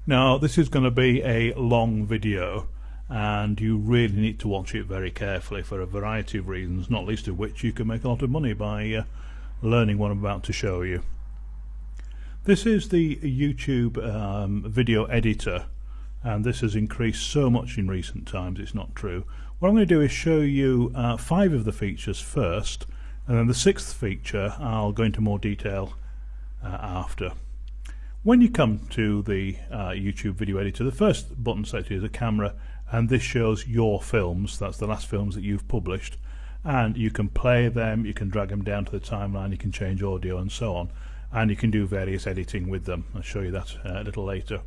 Now this is going to be a long video and you really need to watch it very carefully for a variety of reasons, not least of which you can make a lot of money by learning what I'm about to show you. This is the YouTube video editor, and this has increased so much in recent times it's not true. What I'm going to do is show you 5 of the features first, and then the 6th feature I'll go into more detail after. When you come to the YouTube video editor, the first button selected is a camera, and this shows your films. That's the last films that you've published, and you can play them, you can drag them down to the timeline, you can change audio and so on, and you can do various editing with them. I'll show you that a little later.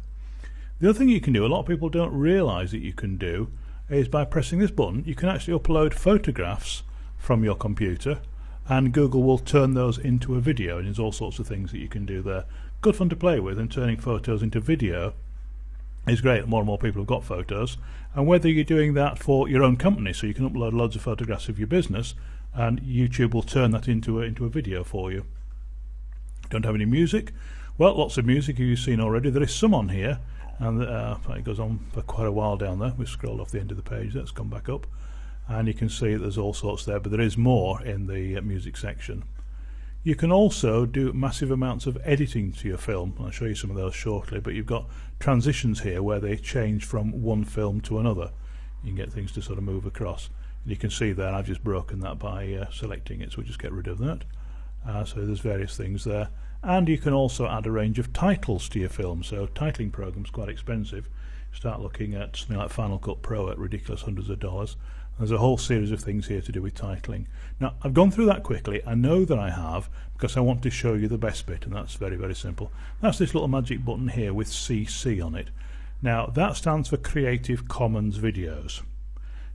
The other thing you can do, a lot of people don't realize that you can do, is by pressing this button you can actually upload photographs from your computer, and Google will turn those into a video, and there's all sorts of things that you can do there. Good fun to play with, and turning photos into video is great. More and more people have got photos, and whether you're doing that for your own company, so you can upload loads of photographs of your business and YouTube will turn that into a video for you. Don't have any music? Well, lots of music you've seen already. There is some on here, and it goes on for quite a while down there. We've scrolled off the end of the page, let's come back up, and you can see there's all sorts there, but there is more in the music section. You can also do massive amounts of editing to your film. I'll show you some of those shortly, but you've got transitions here where they change from one film to another. You can get things to sort of move across. And you can see there I've just broken that by selecting it, so we'll just get rid of that. So there's various things there. And you can also add a range of titles to your film. So titling programs quite expensive. Start looking at something like Final Cut Pro at ridiculous hundreds of dollars. There's a whole series of things here to do with titling. Now, I've gone through that quickly. I know that I have, because I want to show you the best bit, and that's very, very simple. That's this little magic button here with CC on it. Now, that stands for Creative Commons Videos.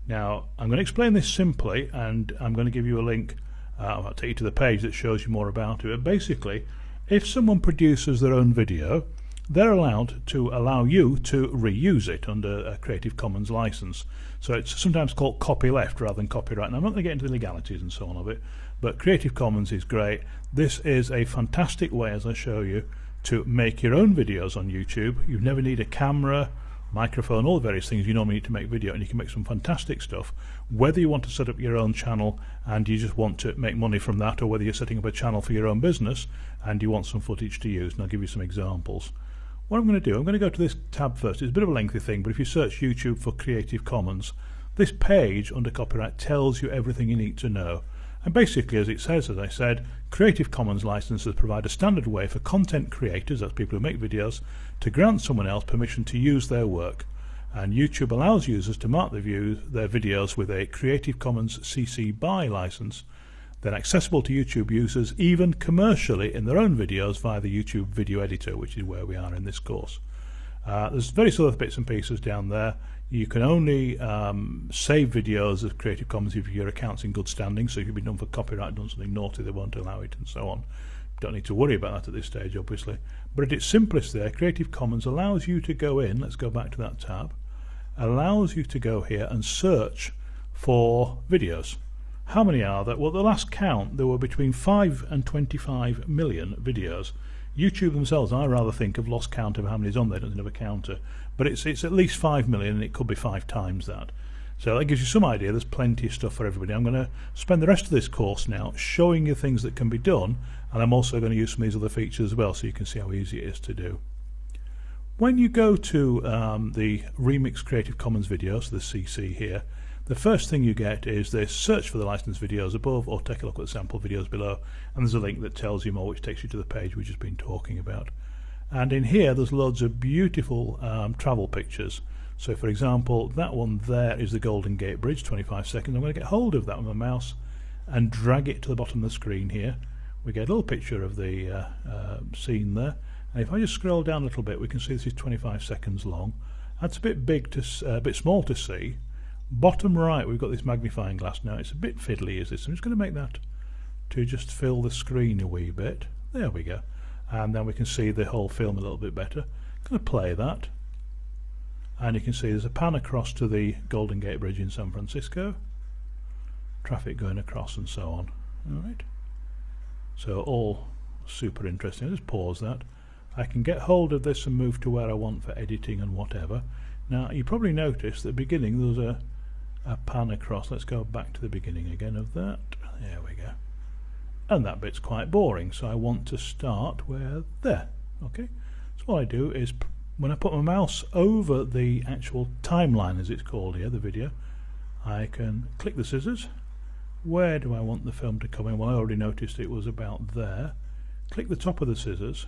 Now, I'm going to explain this simply, and I'm going to give you a link. I'll take you to the page that shows you more about it. But basically, if someone produces their own video, they're allowed to allow you to reuse it under a Creative Commons license. So it's sometimes called copyleft rather than copyright. And I'm not going to get into the legalities and so on of it, but Creative Commons is great. This is a fantastic way, as I show you, to make your own videos on YouTube. You never need a camera, microphone, all the various things you normally need to make video, and you can make some fantastic stuff. Whether you want to set up your own channel and you just want to make money from that, or whether you're setting up a channel for your own business and you want some footage to use, and I'll give you some examples. What I'm going to do, I'm going to go to this tab first. It's a bit of a lengthy thing, but if you search YouTube for Creative Commons, this page under copyright tells you everything you need to know. And basically, as it says, as I said, Creative Commons licenses provide a standard way for content creators, that's people who make videos, to grant someone else permission to use their work. And YouTube allows users to mark their videos with a Creative Commons CC BY license, then accessible to YouTube users even commercially in their own videos via the YouTube video editor, which is where we are in this course. There's various other bits and pieces down there. You can only save videos of Creative Commons if your account's in good standing, so if you've been done for copyright, done something naughty, they won't allow it and so on. Don't need to worry about that at this stage, obviously. But at its simplest there, Creative Commons allows you to go in, let's go back to that tab, allows you to go here and search for videos. How many are there? Well, the last count, there were between 5 and 25 million videos. YouTube themselves, I rather think, have lost count of how many is on there. It doesn't have a counter, but it's at least 5 million, and it could be 5 times that. So that gives you some idea. There's plenty of stuff for everybody. I'm going to spend the rest of this course now showing you things that can be done, and I'm also going to use some of these other features as well, so you can see how easy it is to do. When you go to the Remix Creative Commons videos, the CC here, the first thing you get is this: search for the licensed videos above, or take a look at the sample videos below, and there's a link that tells you more, which takes you to the page we've just been talking about. And in here there's loads of beautiful travel pictures. So for example, that one there is the Golden Gate Bridge, 25 seconds. I'm going to get hold of that with my mouse and drag it to the bottom of the screen here. We get a little picture of the scene there, and if I just scroll down a little bit, we can see this is 25 seconds long. That's a bit big to a bit small to see. Bottom right, we've got this magnifying glass now. It's a bit fiddly, is this? I'm just going to make that to just fill the screen a wee bit. There we go. And then we can see the whole film a little bit better. I'm going to play that. And you can see there's a pan across to the Golden Gate Bridge in San Francisco. Traffic going across and so on. All right. So all super interesting. I'll just pause that. I can get hold of this and move to where I want for editing and whatever. Now you probably noticed at the beginning there was a pan across. Let's go back to the beginning again of that. There we go. And that bit's quite boring, so I want to start where there. Okay, so what I do is when I put my mouse over the actual timeline, as it's called here, the video, I can click the scissors. Where do I want the film to come in? Well, I already noticed it was about there. Click the top of the scissors,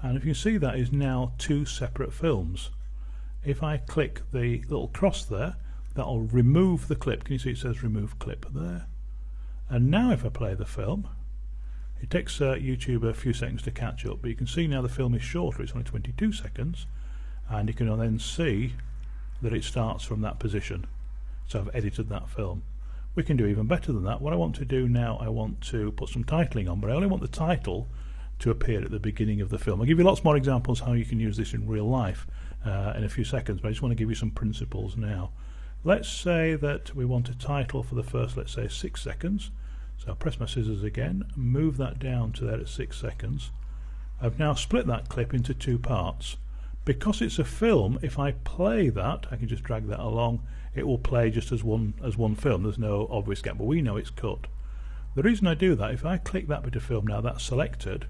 and if you see, that is now two separate films. If I click the little cross there, that'll remove the clip. Can you see it says remove clip there? And now if I play the film, it takes YouTube a few seconds to catch up, but you can see now the film is shorter. It's only 22 seconds, and you can then see that it starts from that position. So I've edited that film. We can do even better than that. What I want to do now, I want to put some titling on, but I only want the title to appear at the beginning of the film. I'll give you lots more examples how you can use this in real life in a few seconds, but I just want to give you some principles now. Let's say that we want a title for the first, let's say, 6 seconds. So I'll press my scissors again, move that down to there at 6 seconds. I've now split that clip into two parts. Because it's a film, if I play that, I can just drag that along, it will play just as one film. There's no obvious gap, but we know it's cut. The reason I do that, if I click that bit of film now, that's selected,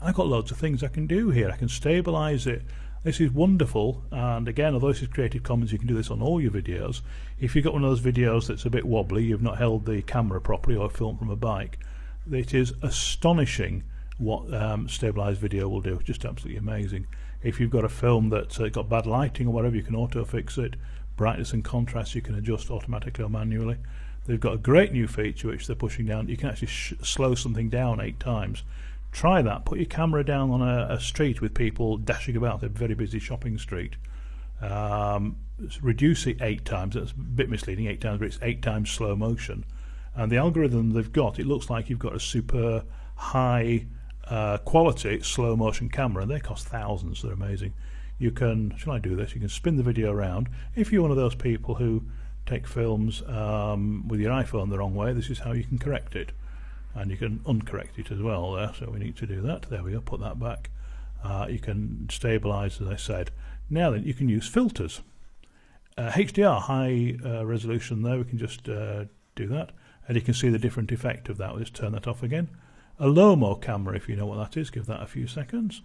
I've got loads of things I can do here. I can stabilize it. This is wonderful, and again, although this is Creative Commons, you can do this on all your videos. If you've got one of those videos that's a bit wobbly, you've not held the camera properly or filmed from a bike, it is astonishing what stabilized video will do. Just absolutely amazing. If you've got a film that's got bad lighting or whatever, you can auto fix it. Brightness and contrast you can adjust automatically or manually. They've got a great new feature which they're pushing down. You can actually slow something down 8 times. Try that. Put your camera down on a street with people dashing about a very busy shopping street. Reduce it 8 times. That's a bit misleading, 8 times, but it's 8 times slow motion. And the algorithm they've got, it looks like you've got a super high quality slow motion camera, and they cost thousands. They're amazing. You can, shall I do this? You can spin the video around. If you're one of those people who take films with your iPhone the wrong way, this is how you can correct it. And you can uncorrect it as well there, so we need to do that. There we go, put that back. You can stabilize, as I said. Now then, you can use filters. HDR, high resolution there, we can just do that. And you can see the different effect of that. We'll just turn that off again. A low-mo camera, if you know what that is, give that a few seconds.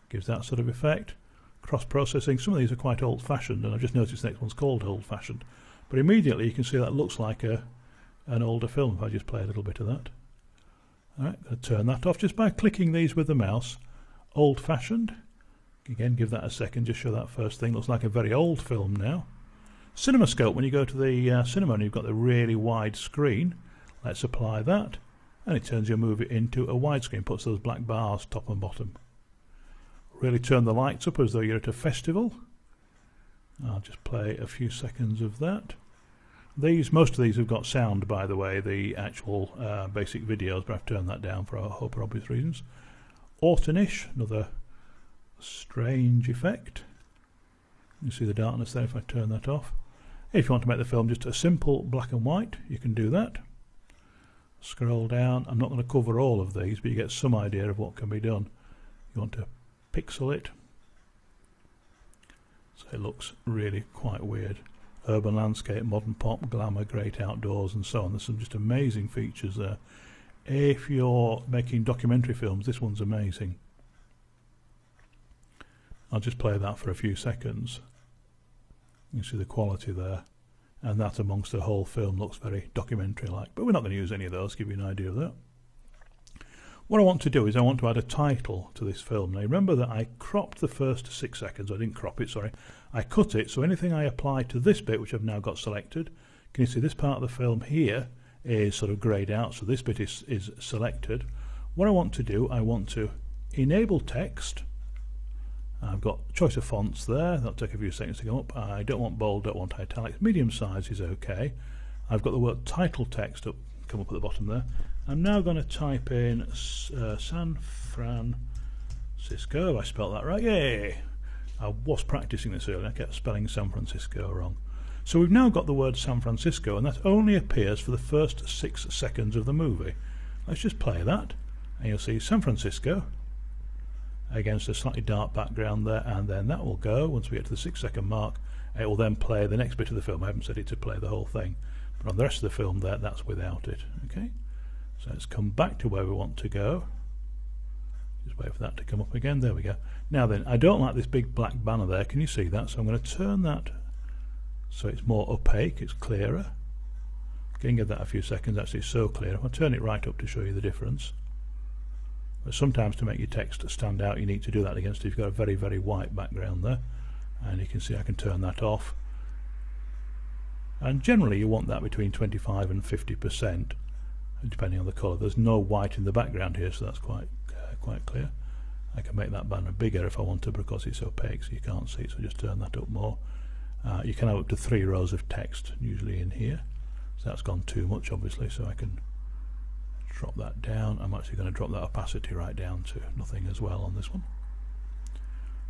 Gives that sort of effect. Cross-processing, some of these are quite old-fashioned, and I've just noticed the next one's called old-fashioned. But immediately you can see that looks like an older film, if I just play a little bit of that. Alright, going to turn that off just by clicking these with the mouse. Old-fashioned. Again, give that a second, just show that first thing. Looks like a very old film now. CinemaScope, when you go to the cinema and you've got the really wide screen, let's apply that. And it turns your movie into a widescreen, puts those black bars top and bottom. Really turn the lights up as though you're at a festival. I'll just play a few seconds of that. Most of these have got sound, by the way, the actual basic videos, but I've turned that down for I hope obvious reasons. Autumnish, another strange effect. You see the darkness there if I turn that off. If you want to make the film just a simple black and white, you can do that. Scroll down. I'm not going to cover all of these, but you get some idea of what can be done. You want to pixel it. So it looks really quite weird. Urban landscape, modern pop, glamour, great outdoors, and so on. There's some just amazing features there. If you're making documentary films, this one's amazing. I'll just play that for a few seconds. You can see the quality there. And that amongst the whole film looks very documentary-like. But we're not going to use any of those, give you an idea of that. What I want to do is I want to add a title to this film. Now remember that I cropped the first 6 seconds. I didn't crop it, sorry. I cut it, so anything I apply to this bit, which I've now got selected, can you see this part of the film here is sort of greyed out, so this bit is selected. What I want to do, I want to enable text. I've got choice of fonts there. That'll take a few seconds to come up. I don't want bold, don't want italics. Medium size is okay. I've got the word title text come up at the bottom there. I'm now going to type in San Francisco. Have I spelled that right? Yay! I was practicing this earlier. I kept spelling San Francisco wrong. So we've now got the word San Francisco, and that only appears for the first 6 seconds of the movie. Let's just play that, and you'll see San Francisco. against a slightly dark background there, and then that will go. Once we get to the 6-second mark, it will then play the next bit of the film. I haven't set it to play the whole thing, but on the rest of the film there, that's without it. Okay, so let's come back to where we want to go. Just wait for that to come up again. There we go. Now then, I don't like this big black banner there. Can you see that? So I'm going to turn that so it's more opaque, it's clearer. Again, give that a few seconds. Actually, it's so clear. I'll turn it right up to show you the difference. But sometimes to make your text stand out, you need to do that against if you've got a very, very white background there. And you can see I can turn that off. And generally you want that between 25 and 50%, depending on the colour. There's no white in the background here, so that's quite clear. I can make that banner bigger if I want to, because it's opaque so you can't see it, so just turn that up more. You can have up to 3 rows of text usually in here, so that's gone too much obviously, so I can drop that down. I'm actually going to drop that opacity right down to nothing as well on this one.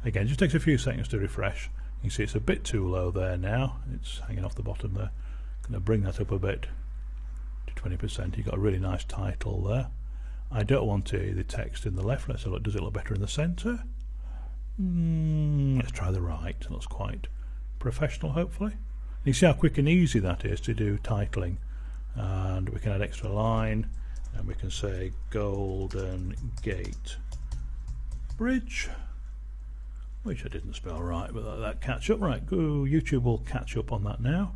Again, it just takes a few seconds to refresh. You can see it's a bit too low there now, it's hanging off the bottom there. I'm going to bring that up a bit to 20%. You've got a really nice title there. I don't want the text in the left. Let's have a look. Does it look better in the centre? Let's try the right. It looks quite professional, hopefully. You see how quick and easy that is to do titling. And we can add extra line, and we can say Golden Gate Bridge, which I didn't spell right, but that catch up. Right, YouTube will catch up on that now.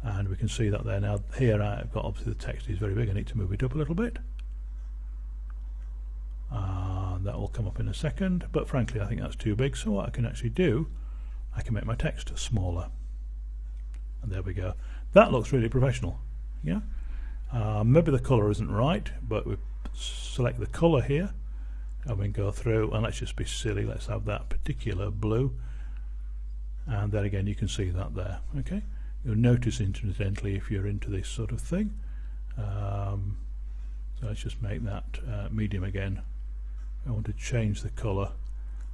And we can see that there now. Here I've got, obviously the text is very big. I need to move it up a little bit. And that will come up in a second, but frankly I think that's too big, so what I can actually do, I can make my text smaller. And there we go. That looks really professional. Yeah. Maybe the colour isn't right, but we select the colour here and we can go through, and let's just be silly, let's have that particular blue, and then again you can see that there. Okay, you'll notice incidentally if you're into this sort of thing, so let's just make that medium again. I want to change the colour.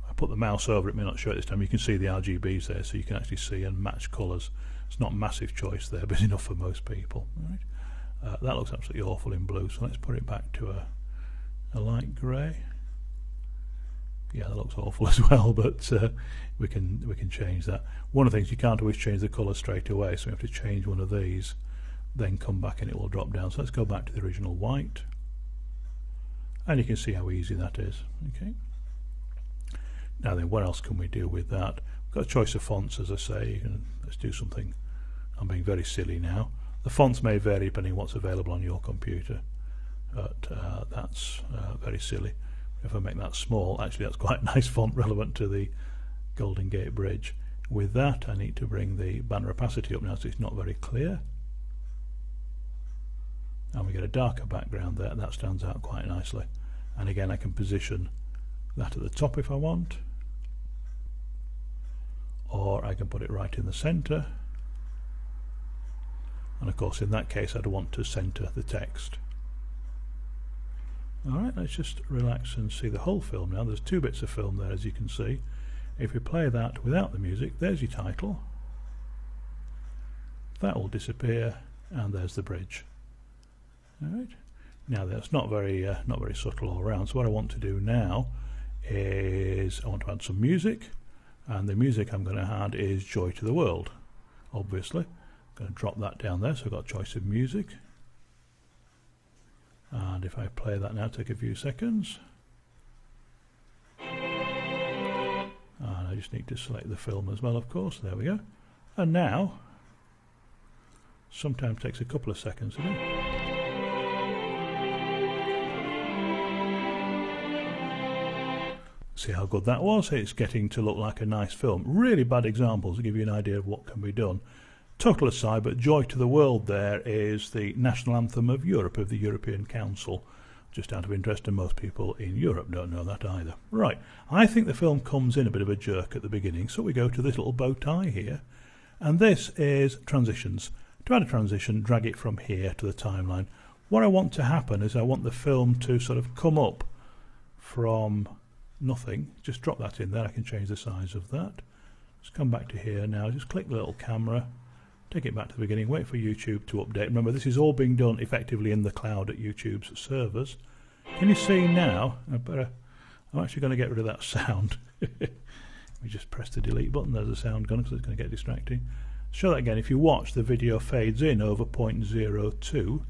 I put the mouse over it, may not show it this time. You can see the RGBs there, so you can actually see and match colours. It's not a massive choice there, but enough for most people. Right? That looks absolutely awful in blue, so let's put it back to a light grey. Yeah, that looks awful as well, but we can change that. One of the things, you can't always change the colour straight away, so we have to change one of these, then come back and it will drop down. So let's go back to the original white, and you can see how easy that is. Okay. Now then, what else can we do with that? We've got a choice of fonts, as I say. Let's do something. I'm being very silly now. The fonts may vary depending on what's available on your computer, but that's very silly. If I make that small, actually that's quite a nice font relevant to the Golden Gate Bridge. With that, I need to bring the banner opacity up now so it's not very clear. And we get a darker background there, that stands out quite nicely. And again, I can position that at the top if I want, or I can put it right in the centre. And of course in that case I'd want to centre the text. Alright, let's just relax and see the whole film now. There's 2 bits of film there, as you can see. If we play that without the music, there's your title. That will disappear, and there's the bridge. Alright. Now that's not very subtle all around. So what I want to do now is I want to add some music, and the music I'm going to add is Joy to the World, obviously. I'm going to drop that down there, so I've got a choice of music. And if I play that now, take a few seconds. And I just need to select the film as well, of course. There we go. And now, sometimes takes a couple of seconds to do. See how good that was? It's getting to look like a nice film. Really bad examples to give you an idea of what can be done. Total aside, but Joy to the World there is the national anthem of Europe, of the European Council. Just out of interest, and most people in Europe don't know that either. Right, I think the film comes in a bit of a jerk at the beginning, so we go to this little bow tie here. And this is transitions. To add a transition, drag it from here to the timeline. What I want to happen is I want the film to sort of come up from nothing. Just drop that in there. I can change the size of that. Just come back to here now. Just click the little camera. Take it back to the beginning, wait for YouTube to update. Remember, this is all being done effectively in the cloud at YouTube's servers. Can you see now? I better I'm actually going to get rid of that sound. We just press the delete button, there's the sound gone because it's going to get distracting. Show that again. If you watch, the video fades in over 0.02,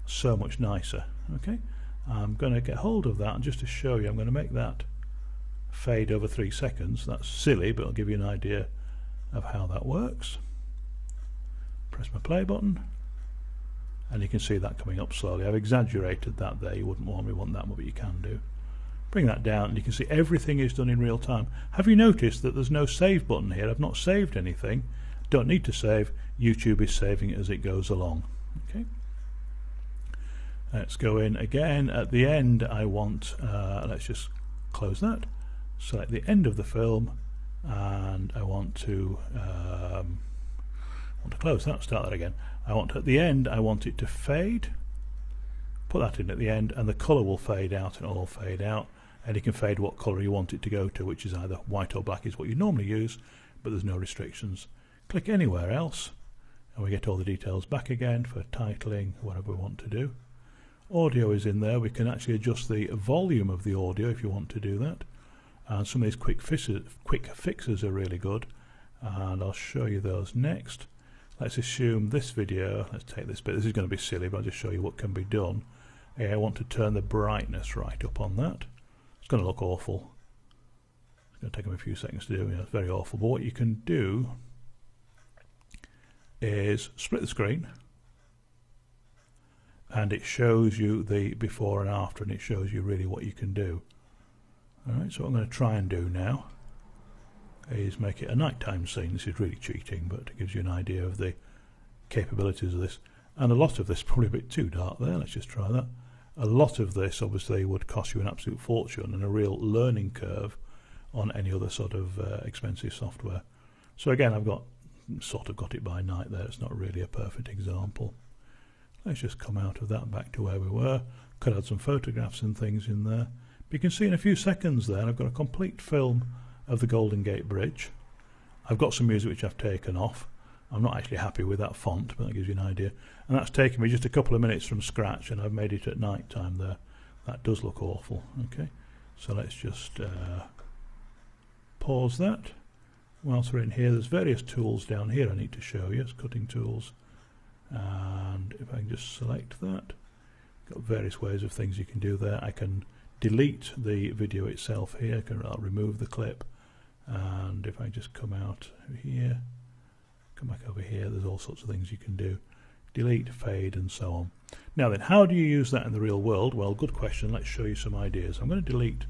so much nicer. Okay, I'm going to get hold of that, and just to show you, I'm going to make that fade over 3 seconds. That's silly, but I'll give you an idea of how that works. Press my play button, and you can see that coming up slowly. I've exaggerated that there. You wouldn't normally want that, but you can do. Bring that down, and you can see everything is done in real time. Have you noticed that there's no save button here? I've not saved anything. Don't need to save. YouTube is saving it as it goes along. Okay. Let's go in again. At the end, I want, let's just close that. Select the end of the film, and I want to close that. Start that again. At the end, I want it to fade. Put that in at the end, and the colour will fade out, and it'll all fade out. And you can fade what colour you want it to go to, which is either white or black is what you normally use, but there's no restrictions. Click anywhere else, and we get all the details back again for titling, whatever we want to do. Audio is in there. We can actually adjust the volume of the audio if you want to do that. And some of these quick fixes are really good, and I'll show you those next. Let's assume this video, let's take this bit, this is going to be silly, but I'll just show you what can be done. I want to turn the brightness right up on that. It's going to look awful. It's going to take them a few seconds to do. It's very awful. But what you can do is split the screen, and it shows you the before and after, and it shows you really what you can do. Alright, so what I'm going to try and do now is make it a nighttime scene. This is really cheating, but it gives you an idea of the capabilities of this. And a lot of this, probably a bit too dark there, let's just try that. A lot of this obviously would cost you an absolute fortune and a real learning curve on any other sort of expensive software. So again, I've sort of got it by night there. It's not really a perfect example. Let's just come out of that back to where we were. Could add some photographs and things in there. But you can see in a few seconds there, I've got a complete film of the Golden Gate Bridge. I've got some music which I've taken off. I'm not actually happy with that font, but that gives you an idea. And that's taken me just a couple of minutes from scratch, and I've made it at night time there. That does look awful. Okay, so let's just pause that. Whilst we're in here, there's various tools down here I need to show you. It's cutting tools, and if I can just select that, got various ways of things you can do there. I can delete the video itself here. I can remove the clip, and if I just come out here, come back over here, there's all sorts of things you can do. Delete, fade, and so on. Now then, how do you use that in the real world? Well, good question. Let's show you some ideas. I'm going to delete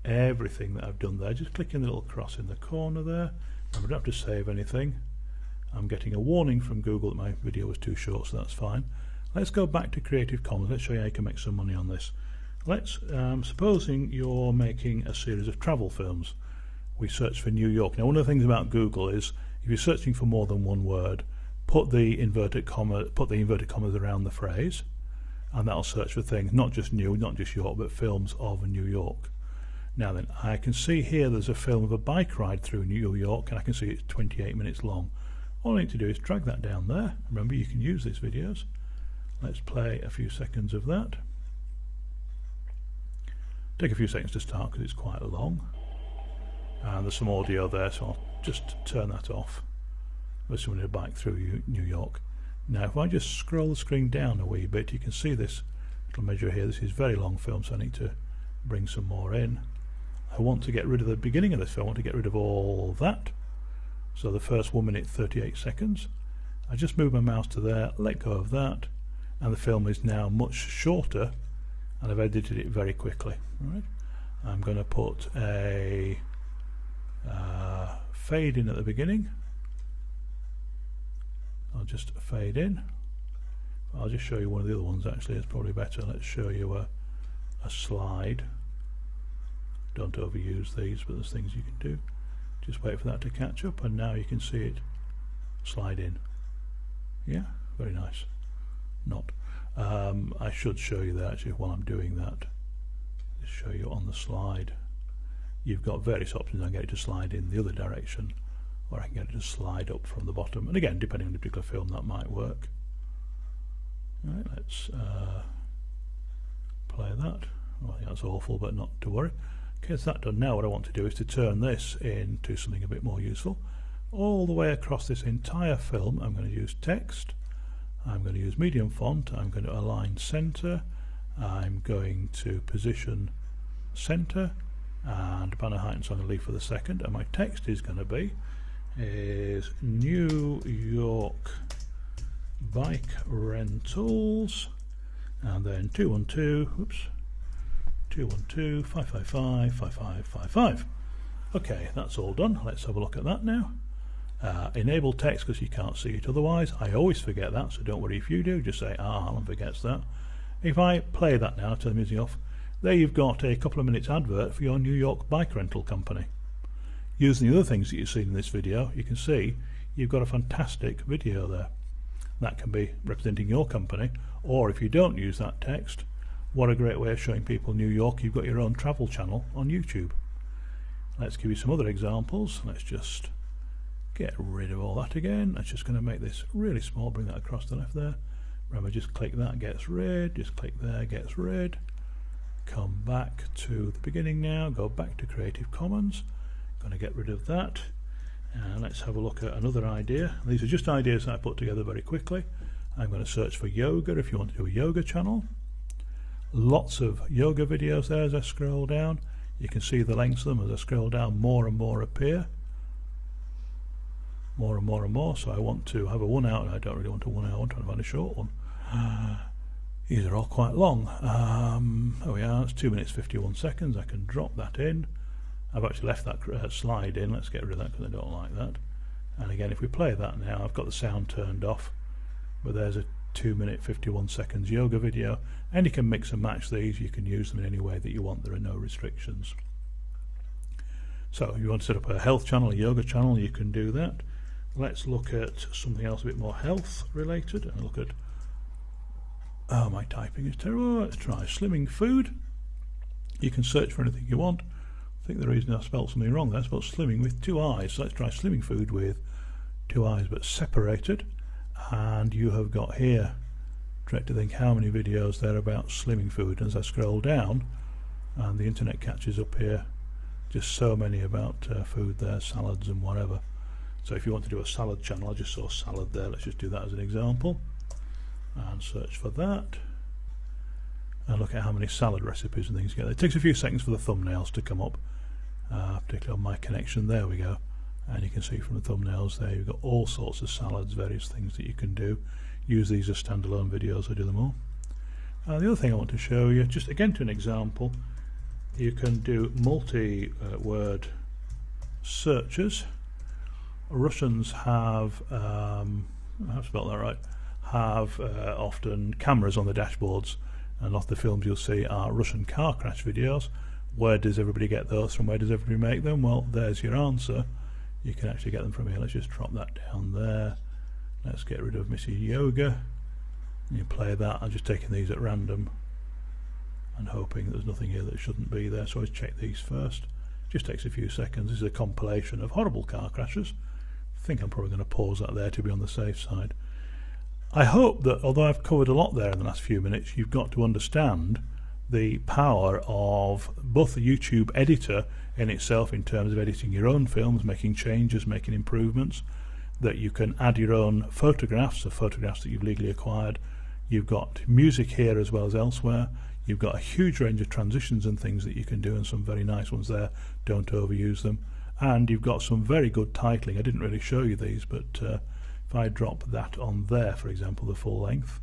everything that I've done there. Just click in the little cross in the corner there. I don't have to save anything. I'm getting a warning from Google that my video was too short, so that's fine. Let's go back to Creative Commons. Let's show you how you can make some money on this. Let's, supposing you're making a series of travel films. We search for New York. Now, one of the things about Google is if you're searching for more than one word, put the inverted commas around the phrase, and that'll search for things not just new, not just York, but films of New York. Now then, I can see here there's a film of a bike ride through New York, and I can see it's 28 minutes long. All I need to do is drag that down there. Remember, you can use these videos. Let's play a few seconds of that. Take a few seconds to start because it's quite long. And there's some audio there, so I'll just turn that off. There's someone in a bike through New York. Now, if I just scroll the screen down a wee bit, you can see this little measure here. This is a very long film, so I need to bring some more in. I want to get rid of the beginning of this film. I want to get rid of all that. So the first 1 minute 38 seconds. I just move my mouse to there, let go of that, and the film is now much shorter, and I've edited it very quickly. All right. I'm going to put a fade in at the beginning. I'll just fade in. I'll just show you one of the other ones actually, it's probably better. Let's show you a slide. Don't overuse these, but there's things you can do. Just wait for that to catch up, and now you can see it slide in. Yeah, very nice. Not. I should show you that actually while I'm doing that. Just show you on the slide. You've got various options. I can get it to slide in the other direction, or I can get it to slide up from the bottom. And again, depending on the particular film, that might work. All right, let's play that. I think that's awful, but not to worry. Okay, so that's done. Now what I want to do is to turn this into something a bit more useful. All the way across this entire film, I'm going to use text. I'm going to use medium font. I'm going to align center. I'm going to position center, and banner height, so I'm going to leave for the second. And my text is going to be New York bike rentals, and then 212-555-5555. Okay, that's all done. Let's have a look at that now. Enable text because you can't see it otherwise. I always forget that, so don't worry if you do. Just say, Alan forgets that. If I play that now, turn the music off, there you've got a couple of minutes advert for your New York bike rental company. Using the other things that you've seen in this video, you can see you've got a fantastic video there. That can be representing your company, or if you don't use that text, what a great way of showing people New York. You've got your own travel channel on YouTube. Let's give you some other examples. Let's just get rid of all that again. That's just going to make this really small, bring that across the left there. Remember, just click that, gets rid, just click there, gets rid. Come back to the beginning now, go back to Creative Commons. Going to get rid of that. And let's have a look at another idea. These are just ideas that I put together very quickly. I'm going to search for yoga if you want to do a yoga channel. Lots of yoga videos there as I scroll down. You can see the lengths of them as I scroll down, more and more appear. More and more and more. So I want to have a 1 hour. I don't really want a 1 hour, I'm trying to find a short one. These are all quite long. There we are, it's 2 minutes 51 seconds. I can drop that in. I've actually left that slide in. Let's get rid of that because I don't like that. And again, if we play that now, I've got the sound turned off, but there's a 2 minute 51 seconds yoga video, and you can mix and match these. You can use them in any way that you want. There are no restrictions. So if you want to set up a health channel, a yoga channel, you can do that. Let's look at something else a bit more health related, and look at, oh, my typing is terrible. Let's try slimming food. You can search for anything you want. I think the reason I spelled something wrong there, I spelled slimming with 2 eyes. So let's try slimming food with 2 eyes but separated. And you have got here, try to think how many videos there are about slimming food. As I scroll down, and the internet catches up here, just so many about food there, salads and whatever. So if you want to do a salad channel, I just saw salad there. Let's just do that as an example and search for that. And look at how many salad recipes and things you get. It takes a few seconds for the thumbnails to come up, particularly on my connection. There we go. And you can see from the thumbnails there, you've got all sorts of salads, various things that you can do. Use these as standalone videos, I do them all. The other thing I want to show you, just again to an example, you can do multi-word searches. Russians have, I've spelled that right, have often cameras on the dashboards, and a lot of the films you'll see are Russian car crash videos. Where does everybody get those from? Where does everybody make them? Well, there's your answer. You can actually get them from here. Let's just drop that down there. Let's get rid of Mrs. Yoga. You play that. I'm just taking these at random and hoping there's nothing here that shouldn't be there. So let's check these first. Just takes a few seconds. This is a compilation of horrible car crashes. I think I'm probably going to pause that there to be on the safe side. I hope that, although I've covered a lot there in the last few minutes, you've got to understand the power of both the YouTube editor in itself in terms of editing your own films, making changes, making improvements, that you can add your own photographs, the photographs that you've legally acquired. You've got music here as well as elsewhere. You've got a huge range of transitions and things that you can do, and some very nice ones there. Don't overuse them. And you've got some very good titling. I didn't really show you these, but if I drop that on there, for example, the full length,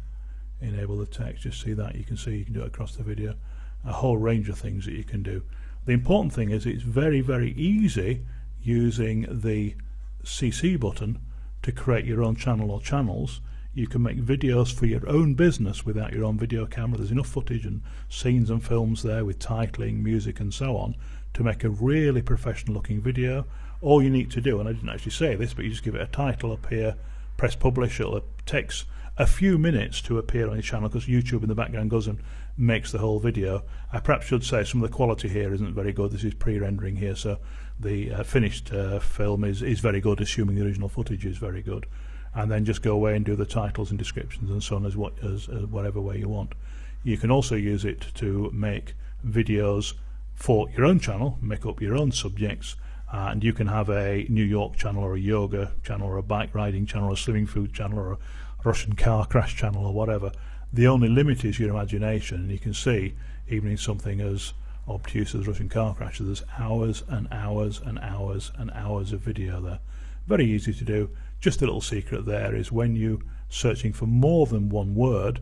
enable the text, just see that, you can see you can do it across the video. A whole range of things that you can do. The important thing is it's very, very easy using the CC button to create your own channel or channels. You can make videos for your own business without your own video camera. There's enough footage and scenes and films there with titling, music and so on to make a really professional looking video. All you need to do, and I didn't actually say this, but you just give it a title up here, press publish. It takes a few minutes to appear on your channel because YouTube in the background goes and makes the whole video. I perhaps should say some of the quality here isn't very good. This is pre-rendering here, so the finished film is very good, assuming the original footage is very good. And then just go away and do the titles and descriptions and so on as whatever way you want. You can also use it to make videos for your own channel, make up your own subjects, and you can have a New York channel or a yoga channel or a bike riding channel or a swimming food channel or a Russian car crash channel or whatever. The only limit is your imagination, and you can see even in something as obtuse as Russian car crash, there's hours and hours and hours and hours of video there. Very easy to do. Just a little secret there is when you're searching for more than one word,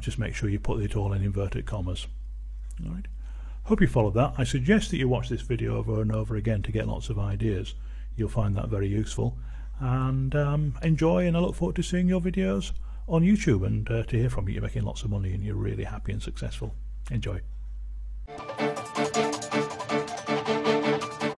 just make sure you put it all in inverted commas. All right. Hope you followed that. I suggest that you watch this video over and over again to get lots of ideas. You'll find that very useful. And enjoy, and I look forward to seeing your videos on YouTube and to hear from you. You're making lots of money and you're really happy and successful. Enjoy.